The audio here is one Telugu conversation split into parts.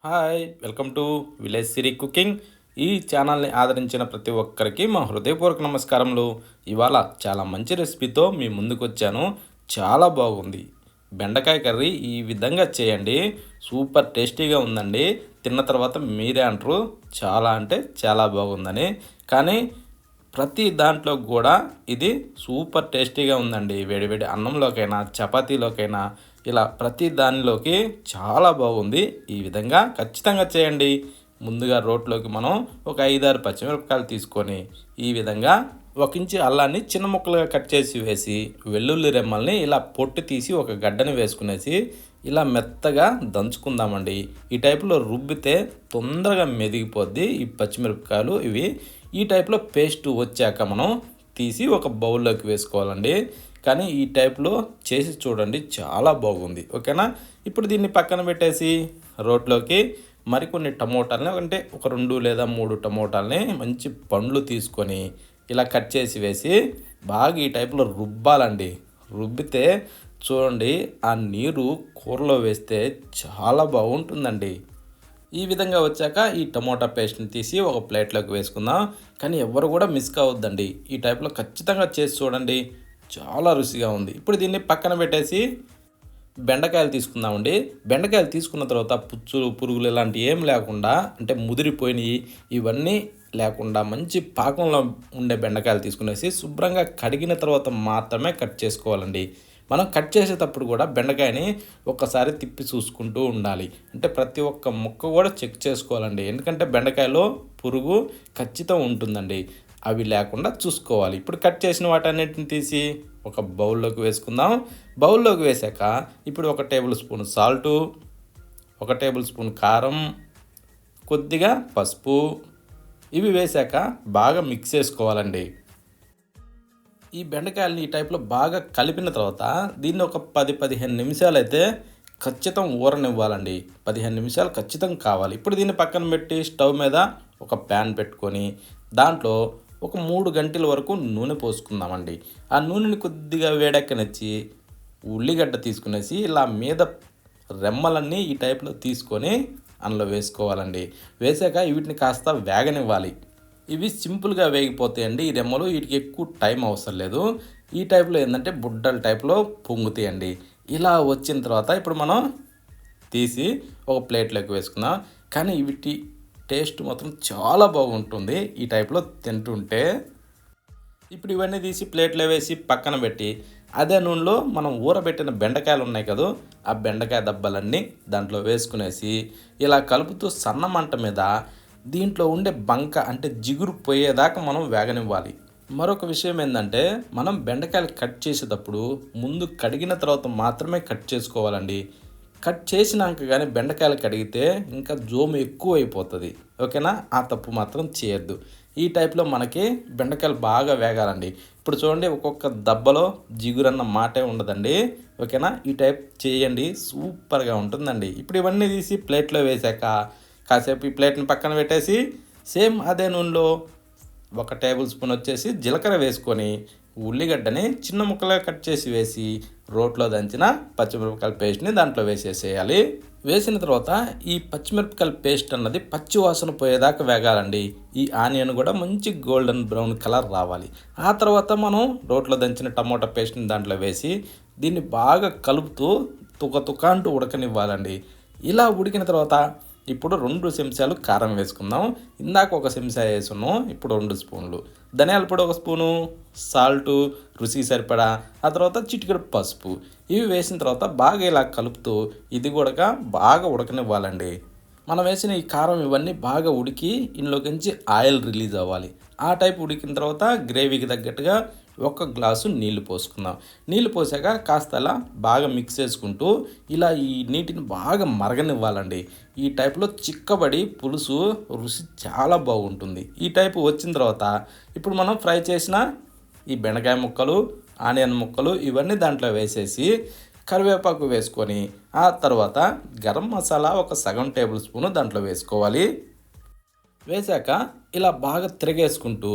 Hi welcome to village Siri cooking. ఈ ఛానల్ని ఆదరించిన ప్రతి ఒక్కరికి మా హృదయపూర్వక నమస్కారములు. ఇవాళ చాలా మంచి రెసిపీతో మీ ముందుకు వచ్చాను. చాలా బాగుంది. బెండకాయ కర్రీ ఈ విధంగా చేయండి, సూపర్ టేస్టీగా ఉందండి. తిన్న తర్వాత మీరే అంటారు చాలా అంటే చాలా బాగుందని. కానీ ప్రతి దాంట్లో కూడా ఇది సూపర్ టేస్టీగా ఉందండి. వేడివేడి అన్నంలోకైనా చపాతీలోకైనా ఇలా ప్రతి దానిలోకి చాలా బాగుంది. ఈ విధంగా ఖచ్చితంగా చేయండి. ముందుగా రోట్లోకి మనం ఒక 5-6 పచ్చిమిరపకాయలు తీసుకొని ఈ విధంగా 1 ఇంచు అల్లాన్ని చిన్న ముక్కలుగా కట్ చేసి వేసి, వెల్లుల్లి రెమ్మల్ని ఇలా పొట్టు తీసి ఒక గడ్డని వేసుకునేసి ఇలా మెత్తగా దంచుకుందామండి. ఈ టైపులో రుబ్బితే తొందరగా మెదిగిపోద్ది ఈ పచ్చిమిరపకాయలు. ఈ టైప్లో పేస్ట్ వచ్చాక మనం తీసి ఒక బౌల్లోకి వేసుకోవాలండి. కానీ ఈ టైప్లో చేసి చూడండి, చాలా బాగుంది. ఓకేనా? ఇప్పుడు దీన్ని పక్కన పెట్టేసి రోట్లోకి మరికొన్ని టమోటాలని, అంటే ఒక 2 లేదా 3 టమోటాలని మంచి పండ్లు తీసుకొని ఇలా కట్ చేసి వేసి బాగా ఈ టైప్లో రుబ్బాలండి. రుబ్బితే చూడండి, ఆ నీరు కూరలో వేస్తే చాలా బాగుంటుందండి. ఈ విధంగా వచ్చాక ఈ టమోటా పేస్ట్ని తీసి ఒక ప్లేట్లోకి వేసుకుందాం. కానీ ఎవరు కూడా మిస్ కావద్దండి. ఈ టైప్లో ఖచ్చితంగా చేసి చూడండి, చాలా రుచిగా ఉంది. ఇప్పుడు దీన్ని పక్కన పెట్టేసి బెండకాయలు తీసుకుందామండి. బెండకాయలు తీసుకున్న తర్వాత పుచ్చులు పురుగులు ఇలాంటివి ఏం లేకుండా, అంటే ముదిరిపోయినవి ఇవన్నీ లేకుండా మంచి పాకంలో ఉండే బెండకాయలు తీసుకునేసి శుభ్రంగా కడిగిన తర్వాత మాత్రమే కట్ చేసుకోవాలండి. మనం కట్ చేసేటప్పుడు కూడా బెండకాయని ఒక్కసారి తిప్పి చూసుకుంటూ ఉండాలి. అంటే ప్రతి ఒక్క ముక్క కూడా చెక్ చేసుకోవాలండి. ఎందుకంటే బెండకాయలో పురుగు ఖచ్చితం ఉంటుందండి. అవి లేకుండా చూసుకోవాలి. ఇప్పుడు కట్ చేసిన వాటన్నిటిని తీసి ఒక బౌల్లోకి వేసుకుందాం. బౌల్లోకి వేసాక ఇప్పుడు 1 table spoon salt, 1 table spoon కారం, కొద్దిగా పసుపు ఇవి వేసాక బాగా మిక్స్ చేసుకోవాలండి. ఈ బెండకాయలని ఈ టైప్లో బాగా కలిపిన తర్వాత దీన్ని ఒక 10-15 నిమిషాలు అయితే ఖచ్చితం ఊరనివ్వాలండి. 15 నిమిషాలు ఖచ్చితం కావాలి. ఇప్పుడు దీన్ని పక్కన పెట్టి స్టవ్ మీద ఒక ప్యాన్ పెట్టుకొని దాంట్లో ఒక 3 గంటల వరకు నూనె పోసుకుందామండి. ఆ నూనెని కొద్దిగా వేడెక్కనిచ్చి ఉల్లిగడ్డ తీసుకునేసి ఇలా మీద రెమ్మలన్నీ ఈ టైప్లో తీసుకొని అందులో వేసుకోవాలండి. వేసాక వీటిని కాస్త వేగనివ్వాలి. ఇవి సింపుల్గా వేగిపోతాయండి ఈ రెమ్మలు. వీటికి ఎక్కువ టైం అవసరం లేదు. ఈ టైప్లో ఏంటంటే బుడ్డల టైప్లో పొంగుతాయండి. ఇలా వచ్చిన తర్వాత ఇప్పుడు మనం తీసి ఒక ప్లేట్లోకి వేసుకుందాం. కానీ వీటి టేస్ట్ మాత్రం చాలా బాగుంటుంది ఈ టైప్లో తింటుంటే. ఇప్పుడు ఇవన్నీ తీసి ప్లేట్లో వేసి పక్కన పెట్టి అదే నూనెలో మనం ఊరబెట్టిన బెండకాయలు ఉన్నాయి కదా, ఆ బెండకాయ దబ్బలన్నీ దాంట్లో వేసుకునేసి ఇలా కలుపుతూ సన్న మంట మీద దీంట్లో ఉండే బంక, అంటే జిగురు పోయేదాకా మనం వేగనివ్వాలి. మరొక విషయం ఏంటంటే, మనం బెండకాయలు కట్ చేసేటప్పుడు ముందు కడిగిన తర్వాత మాత్రమే కట్ చేసుకోవాలండి. కట్ చేసినాక కానీ బెండకాయలు కడిగితే ఇంకా జోము ఎక్కువ అయిపోతుంది. ఓకేనా? ఆ తప్పు మాత్రం చేయొద్దు. ఈ టైప్లో మనకి బెండకాయలు బాగా వేగాలండి. ఇప్పుడు చూడండి, ఒక్కొక్క దెబ్బలో జిగురన్న మాటే ఉండదండి. ఓకేనా? ఈ టైప్ చేయండి, సూపర్గా ఉంటుందండి. ఇప్పుడు ఇవన్నీ తీసి ప్లేట్లో వేసాక కాసేపు ఈ ప్లేట్ని పక్కన పెట్టేసి సేమ్ అదే నూనెలో 1 టేబుల్ స్పూన్ వచ్చేసి జీలకర్ర వేసుకొని ఉల్లిగడ్డని చిన్న ముక్కలుగా కట్ చేసి వేసి రోట్లో దంచిన పచ్చిమిరపకాయల పేస్ట్ని దాంట్లో వేసేసేయాలి. వేసిన తర్వాత ఈ పచ్చిమిరపకాయల పేస్ట్ అన్నది పచ్చి వాసన పోయేదాకా వేగాలండి. ఈ ఆనియన్ కూడా మంచి గోల్డెన్ బ్రౌన్ కలర్ రావాలి. ఆ తర్వాత మనం రోట్లో దంచిన టమోటా పేస్ట్ని దాంట్లో వేసి దీన్ని బాగా కలుపుతూ తుక అంటూ ఉడకనివ్వాలండి. ఇలా ఉడికిన తర్వాత ఇప్పుడు 2 చెంచాలు కారం వేసుకుందాం. ఇందాక 1 చెంచా వేసుకున్నాం, ఇప్పుడు 2 స్పూన్లు ధనియాల పొడి, 1 స్పూను సాల్టు రుచికి సరిపడా, ఆ తర్వాత చిటికెడు పసుపు ఇవి వేసిన తర్వాత బాగా ఇలా కలుపుతూ ఇది కూడా బాగా ఉడకనివ్వాలండి. మనం వేసిన ఈ కారం ఇవన్నీ బాగా ఉడికి ఇందులోకించి ఆయిల్ రిలీజ్ అవ్వాలి. ఆ టైప్ ఉడికిన తర్వాత గ్రేవీకి తగ్గట్టుగా 1 గ్లాసు నీళ్లు పోసుకుందాం. నీళ్లు పోసాక కాస్త అలా బాగా మిక్స్ చేసుకుంటూ ఇలా ఈ నీటిని బాగా మరగనివ్వాలండి. ఈ టైప్లో చిక్కబడి పులుసు రుచి చాలా బాగుంటుంది. ఈ టైపు వచ్చిన తర్వాత ఇప్పుడు మనం ఫ్రై చేసిన ఈ బెండకాయ ముక్కలు, ఆనియన్ ముక్కలు ఇవన్నీ దాంట్లో వేసేసి కరివేపాకు వేసుకొని ఆ తర్వాత గరం మసాలా 1 సగం టేబుల్ స్పూను దాంట్లో వేసుకోవాలి. వేసాక ఇలా బాగా తిరగేసుకుంటూ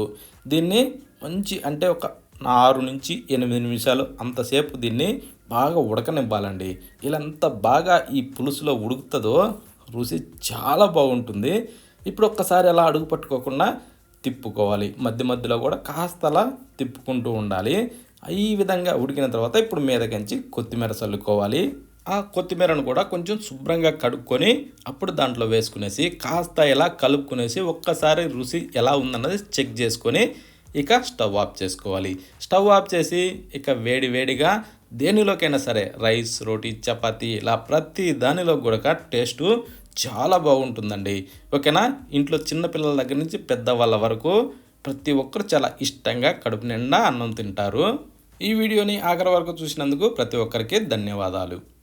దీన్ని మంచి, అంటే ఒక 6-8 నిమిషాలు అంతసేపు దీన్ని బాగా ఉడకనివ్వాలండి. ఇలా ఎంత బాగా ఈ పులుసులో ఉడుకుతుందో రుచి చాలా బాగుంటుంది. ఇప్పుడు ఒక్కసారి అలా అడుగు పట్టుకోకుండా తిప్పుకోవాలి. మధ్య మధ్యలో కూడా కాస్త అలా తిప్పుకుంటూ ఉండాలి. ఈ విధంగా ఉడికిన తర్వాత ఇప్పుడు మీదకించి కొత్తిమీర చల్లుకోవాలి. ఆ కొత్తిమీరను కూడా కొంచెం శుభ్రంగా కడుక్కొని అప్పుడు దాంట్లో వేసుకునేసి కాస్త ఇలా కలుపుకునేసి ఒక్కసారి రుచి ఎలా ఉందన్నది చెక్ చేసుకొని ఇక స్టవ్ ఆఫ్ చేసుకోవాలి. స్టవ్ ఆఫ్ చేసి ఇక వేడి వేడిగా దేనిలోకైనా సరే రైస్, రోటీ, చపాతీ ఇలా ప్రతి దానిలో కూడా టేస్టు చాలా బాగుంటుందండి. ఓకేనా? ఇంట్లో చిన్న పిల్లల దగ్గర నుంచి పెద్దవాళ్ళ వరకు ప్రతి ఒక్కరు చాలా ఇష్టంగా కడుపు నిండా అన్నం తింటారు. ఈ వీడియోని ఆఖరి వరకు చూసినందుకు ప్రతి ఒక్కరికి ధన్యవాదాలు.